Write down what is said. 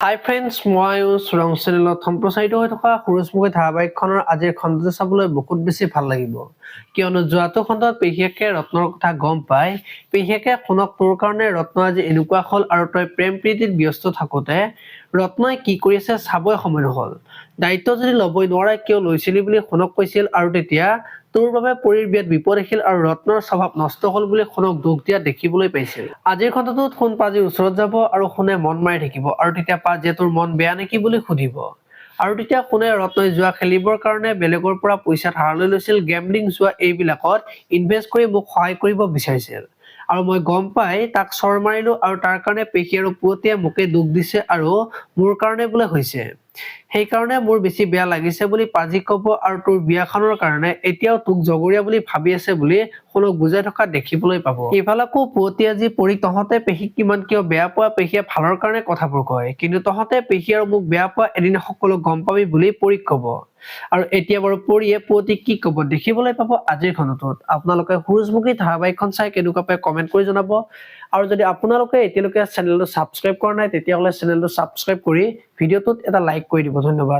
হাই friends, মই চুৰং চেনেলত সম্প্ৰচাৰিত হৈ থকা সূৰুজমুখী ধাৰাবাহিকখনৰ আজিৰ খণ্ডটো চাবলৈ বহুত বেছি ভাল লাগিব, কিয়নো যোৱাটো খণ্ডত পেহীয়েকে ৰত্নৰ কথা গম পায়। পেহীয়েকে শুনক তোৰ কাৰণে ৰত্ন আজি এনেকুৱা হ'ল আৰু তই প্ৰেম প্ৰীতিত ব্যস্ত থাকোঁতে ৰত্নই কি কৰি আছে চাবই সময় নহ'ল। দায়িত্ব যদি ল'বই নোৱাৰে কিয় লৈছিলি বুলি শুনক কৈছিল, আৰু তেতিয়া তোৰ বাবে পৰীৰ বিয়াত বিপদ আহিল আৰু ৰত্নৰ স্বভাৱ নষ্ট হ'ল বুলি শুনক দুখ দিয়া দেখিবলৈ পাইছিল। আজিৰ খণ্ডটোত শুন পাজিৰ ওচৰত যাব আৰু শুনে মন মাৰি থাকিব, আৰু তেতিয়া পাজিয়ে তোৰ মন বেয়া নেকি বুলি সুধিব। আৰু তেতিয়া শুনে ৰত্নই জুৱা খেলিবৰ কাৰণে বেলেগৰ পৰা পইচা ধাৰলৈ লৈছিল, গেমলিং জুৱা এইবিলাকত ইনভেষ্ট কৰি মোক সহায় কৰিব বিচাৰিছিল, আৰু মই গম পাই তাক চৰ মাৰিলো, আৰু তাৰ কাৰণে পেহী আৰু পুৱতীয়ে মোকে দুখ দিছে আৰু মোৰ কাৰণে বোলে হৈছে। সেইকাৰণে মোৰ বেছি বেয়া লাগিছে বুলি পাজি ক'ব, আৰু তোৰ বিয়াখনৰ কাৰণে এতিয়াও তোক জগৰীয়া বুলি ভাবি আছে বুলি শুনক বুজাই থকা দেখিবলৈ পাব। ইফালকো পুৱতীয়ে আজি পৰীক তহঁতে পেহীক কিমান কিয় বেয়া পোৱা পেহীয়ে ভালৰ কাৰণে কথাবোৰ কয়, কিন্তু তহঁতে পেহী আৰু মোক বেয়া পোৱা এদিন সকলো গম পাবি বুলি পৰীক ক'ব। আৰু এতিয়া বাৰু পৰীয়ে পুৱতীক কি ক'ব দেখিবলৈ পাব আজিৰ খণ্ডটোত। আপোনালোকে সূৰুজমুখী ধাৰাবাহিকখন চাই কেনেকুৱা পায় কমেন্ট কৰি জনাব, আৰু যদি আপোনালোকে এতিয়ালৈকে চেনেলটো ছাবস্ক্ৰাইব কৰা নাই তেতিয়াহ'লে চেনেলটো ছাবস্ক্ৰাইব কৰি ভিডিঅ'টোত এটা লাইক কৰি দিব। ধন্যবাদ।